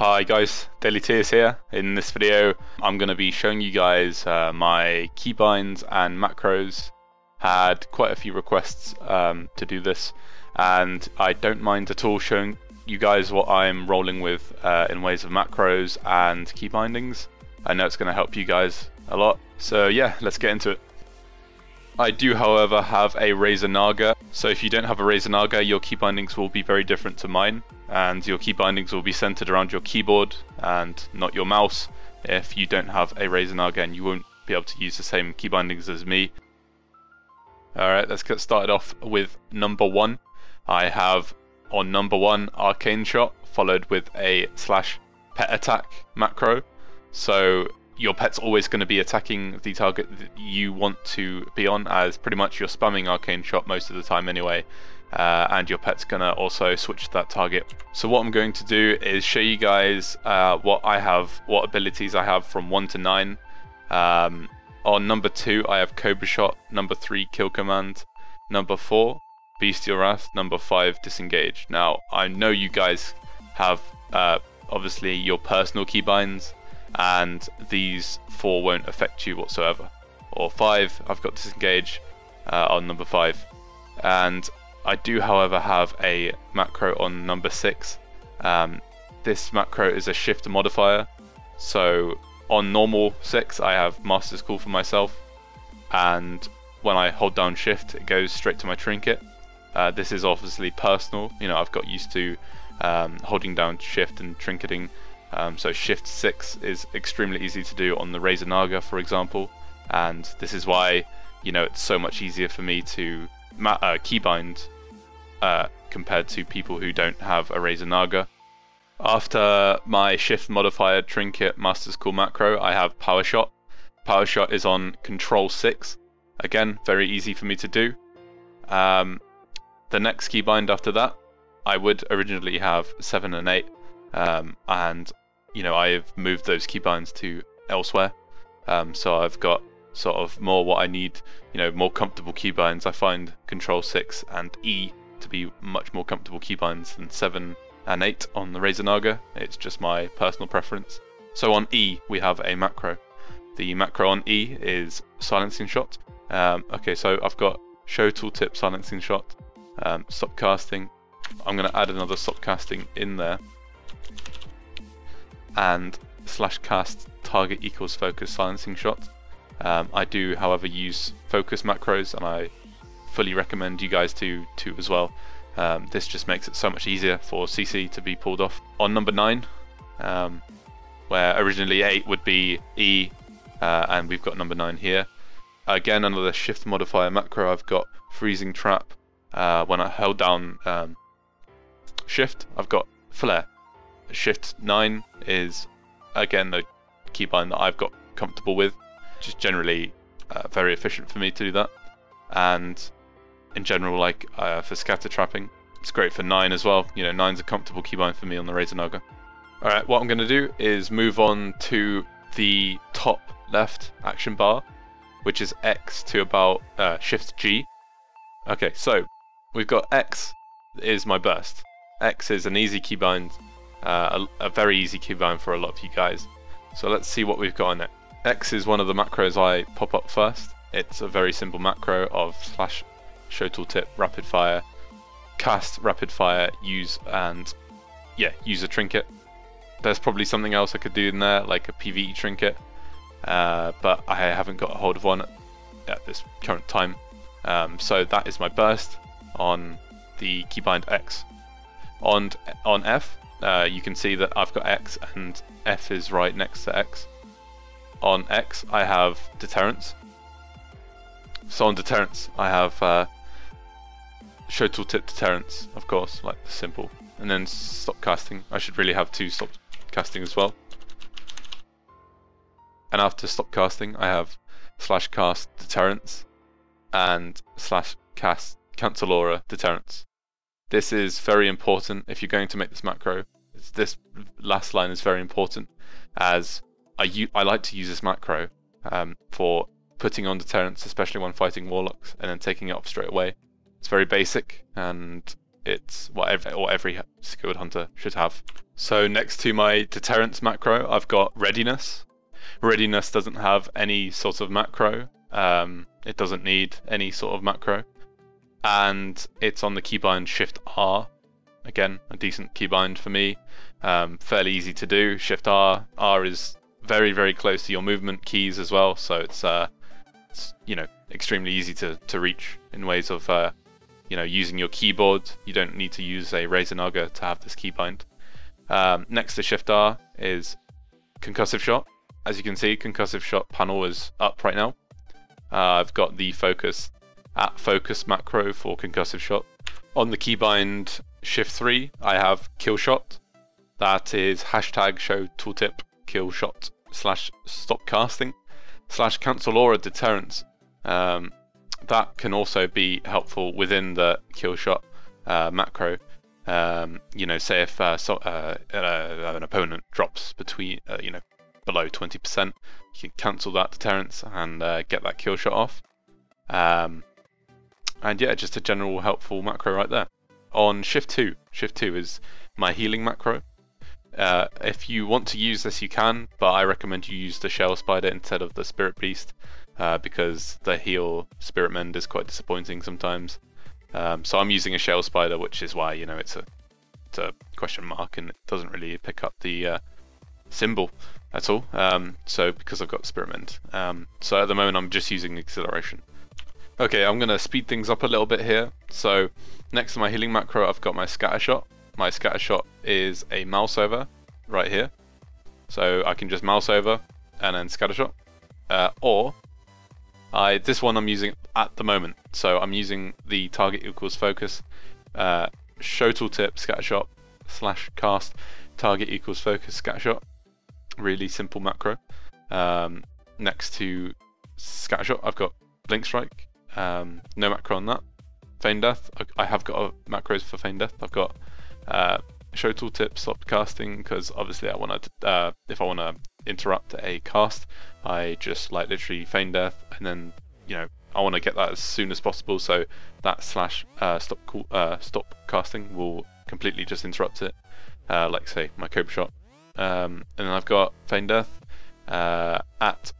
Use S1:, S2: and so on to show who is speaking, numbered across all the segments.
S1: Hi guys, Deadlytearz here. In this video I'm going to be showing you guys my keybinds and macros. Had quite a few requests to do this, and I don't mind at all showing you guys what I'm rolling with in ways of macros and key bindings. I know it's going to help you guys a lot, so yeah, let's get into it. I do however have a Razor Naga, so if you don't have a Razor Naga, your key bindings will be very different to mine, and your key bindings will be centered around your keyboard and not your mouse if you don't have a Razor Naga, and you won't be able to use the same key bindings as me. Alright, let's get started off with number 1. I have on number 1 Arcane Shot followed with a / pet attack macro. So your pet's always going to be attacking the target that you want to be on, as pretty much you're spamming Arcane Shot most of the time anyway, and your pet's going to also switch to that target. So what I'm going to do is show you guys what abilities I have from 1 to 9. On number 2 I have Cobra Shot, number 3 Kill Command, number 4 Bestial Wrath, number 5 Disengage. Now I know you guys have obviously your personal keybinds, and these 4 won't affect you whatsoever. Or 5, I've got Disengage on number 5. And I do however have a macro on number 6. This macro is a shift modifier, so on normal 6 I have Master's Call for myself, and when I hold down shift it goes straight to my trinket. This is obviously personal, you know, I've got used to holding down shift and trinketing. So shift 6 is extremely easy to do on the Razor Naga, for example, and this is why, you know, it's so much easier for me to keybind compared to people who don't have a Razor Naga. After my shift modifier trinket Master's Call macro, I have Power Shot. Power Shot is on control 6. Again, very easy for me to do. The next keybind after that, I would originally have 7 and 8. And you know, I've moved those keybinds to elsewhere, so I've got sort of more what I need, you know, more comfortable keybinds. I find control 6 and E to be much more comfortable keybinds than 7 and 8 on the Razor Naga. It's just my personal preference. So on E we have a macro. The macro on E is Silencing Shot. Okay, so I've got SHOWTOOLTIP Silencing Shot, stopcasting. I'm going to add another stopcasting in there, and /cast target equals focus silencing shot. I do however use focus macros, and I fully recommend you guys to as well. This just makes it so much easier for CC to be pulled off. On number 9, where originally 8 would be E, and we've got number 9 here. Again, another shift modifier macro. I've got Freezing Trap. When I held down shift, I've got Flare. Shift 9 is again a keybind that I've got comfortable with, just generally very efficient for me to do that, and in general, like for scatter trapping, it's great for 9 as well. You know, 9's a comfortable keybind for me on the Razor Naga. Alright, what I'm going to do is move on to the top left action bar, which is X to about Shift G. Okay, so we've got X is my burst. X is an easy keybind, a very easy keybind for a lot of you guys. So let's see what we've got on it. X is one of the macros I pop up first. It's a very simple macro of /ShowToolTip rapid fire, cast rapid fire, use a trinket. There's probably something else I could do in there, like a PvE trinket, but I haven't got a hold of one at this current time. So that is my burst on the keybind X. On F, you can see that I've got X and F is right next to X. On X I have deterrence. So on deterrence I have SHOWTOOLTIP deterrence, of course, like simple, and then stopcasting. I should really have 2 stopcasting as well. And after stopcasting I have /cast deterrence and /cast cancelaura deterrence. This is very important if you're going to make this macro. This last line is very important, as I like to use this macro for putting on deterrence, especially when fighting warlocks, and then taking it off straight away. It's very basic, and it's what every skilled hunter should have. So next to my deterrence macro, I've got readiness. Readiness doesn't have any sort of macro. It doesn't need any sort of macro, and it's on the keybind Shift R. Again, a decent keybind for me. Fairly easy to do. Shift R. R is very, very close to your movement keys as well, so it's you know, extremely easy to reach in ways of you know, using your keyboard. You don't need to use a Razor Naga to have this keybind. Next to Shift R is concussive shot. As you can see, concussive shot panel is up right now. I've got the focus macro for concussive shot. On the keybind Shift 3, I have kill shot. That is #ShowToolTip kill shot / stopcasting / cancelaura deterrence. That can also be helpful within the kill shot macro. You know, say if an opponent drops between you know, below 20%, you can cancel that deterrence and get that kill shot off. And yeah, just a general helpful macro right there. On Shift 2 is my healing macro. If you want to use this, you can, but I recommend you use the Shell Spider instead of the Spirit Beast, because the heal Spirit Mend is quite disappointing sometimes. So I'm using a Shell Spider, which is why, you know, it's a question mark and it doesn't really pick up the symbol at all. So because I've got Spirit Mend. So at the moment I'm just using acceleration. Okay, I'm going to speed things up a little bit here. So next to my healing macro, I've got my scatter shot. My scatter shot is a mouseover right here. So I can just mouse over and then scatter shot. Or this one I'm using at the moment. So I'm using the target equals focus, SHOWTOOLTIP scatter shot / cast target equals focus scatter shot. Really simple macro. Next to scatter shot, I've got blink strike. No macro on that. Feign Death, I have got macros for Feign Death. I've got SHOWTOOLTIP stopcasting, because obviously I want to, if I want to interrupt a cast, I just like literally Feign Death, and then, you know, I want to get that as soon as possible, so that / stopcasting will completely just interrupt it, like say my Cobra shot. And then I've got Feign Death at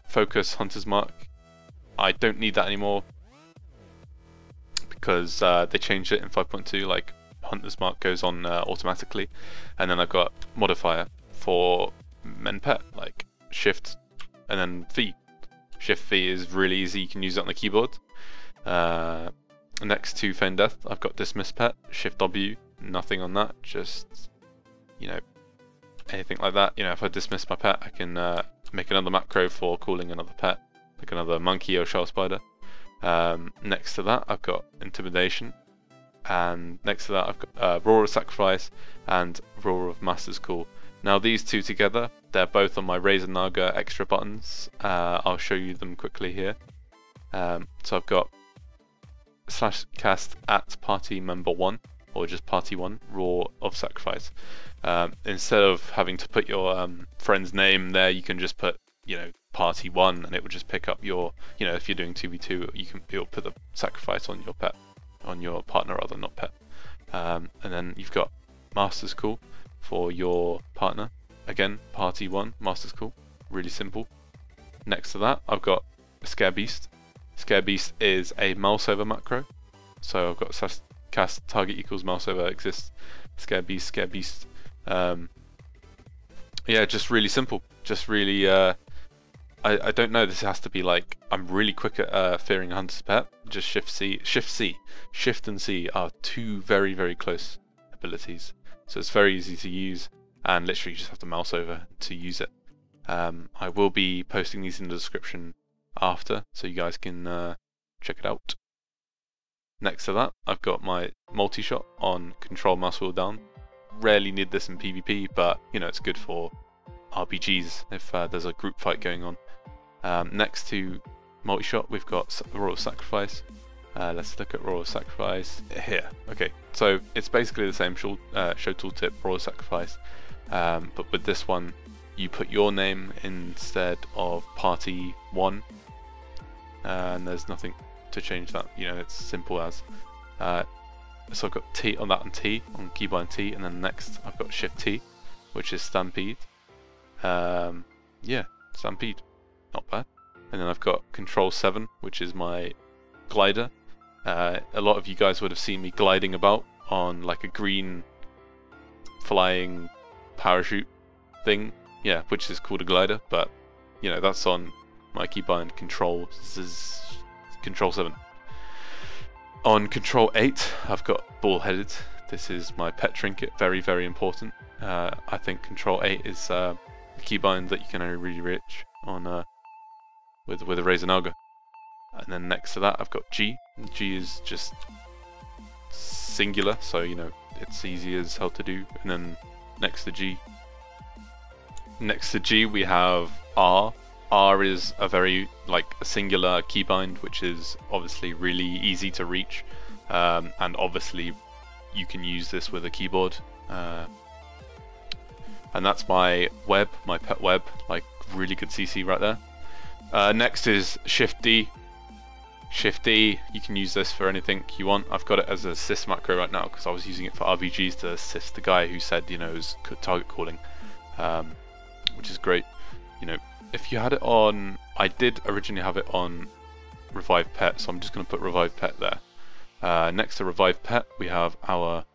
S1: focus Hunter's Mark. I don't need that anymore because they changed it in 5.2, like Hunter's Mark goes on automatically. And then I've got modifier for men pet, like Shift and then V. Shift V is really easy, you can use it on the keyboard. Next to Feign Death, I've got dismiss pet, Shift W, nothing on that, just, you know, anything like that. You know, if I dismiss my pet, I can make another macro for calling another pet, like another monkey or shell spider. Next to that, I've got intimidation, and next to that, I've got roar of sacrifice and roar of master's call. Now these two together, they're both on my Razor Naga extra buttons. I'll show you them quickly here. So I've got /cast at party member 1, or just party 1, roar of sacrifice. Instead of having to put your friend's name there, you can just put, you know, party 1, and it will just pick up your, you know, if you're doing 2v2, you'll put the sacrifice on your pet, on your partner rather, not pet. And then you've got master's call for your partner. Again, party 1, master's call, really simple. Next to that, I've got Scare Beast. Scare Beast is a mouseover macro, so I've got cast target equals mouseover exists, Scare Beast. Yeah, just really simple. Just really, I don't know. This has to be like, I'm really quick at fearing a hunter's pet. Just Shift and C are two very, very close abilities. So it's very easy to use, and literally you just have to mouse over to use it. I will be posting these in the description after, so you guys can check it out. Next to that, I've got my multi-shot on control mouse wheel down. Rarely need this in PvP, but you know, it's good for RPGs if there's a group fight going on. Next to multi-shot, we've got Roar of Sacrifice. Let's look at Roar of Sacrifice here. Okay, so it's basically the same SHOWTOOLTIP Roar of Sacrifice, but with this one, you put your name instead of party 1, and there's nothing to change that. You know, it's simple as. so I've got T on that and T on keybind T, and then next I've got Shift T, which is stampede. Yeah, stampede, not bad. And then I've got Control 7, which is my glider. A lot of you guys would have seen me gliding about on like a green flying parachute thing, yeah, which is called a glider, but you know, that's on my keybind Control 7. On Control 8 I've got bullheaded. This is my pet trinket, very very important. I think Control 8 is a keybind that you can only really reach on with a Razor Naga. And then next to that I've got G. G is just singular, so you know it's easy as hell to do. And then next to G we have R. R is a very a singular keybind, which is obviously really easy to reach, and obviously you can use this with a keyboard. And that's my web, my pet web, like really good CC right there. Next is Shift D. Shift D, you can use this for anything you want. I've got it as a assist macro right now because I was using it for RBGs to assist the guy who said, you know, it was target calling, which is great. You know, if you had it on, I did originally have it on Revive Pet, so I'm just going to put Revive Pet there. Next to Revive Pet, we have our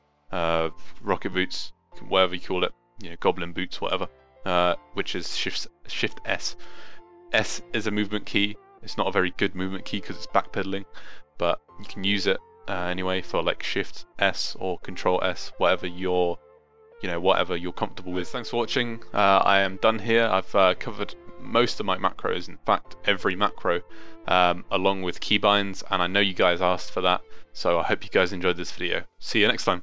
S1: rocket boots, whatever you call it, you know, goblin boots, whatever, which is Shift S. S is a movement key. It's not a very good movement key because it's backpedaling, but you can use it anyway for like Shift S or Control S, whatever you're comfortable with. Thanks for watching. I am done here. I've covered most of my macros, in fact every macro, along with keybinds, and I know you guys asked for that, so I hope you guys enjoyed this video. See you next time.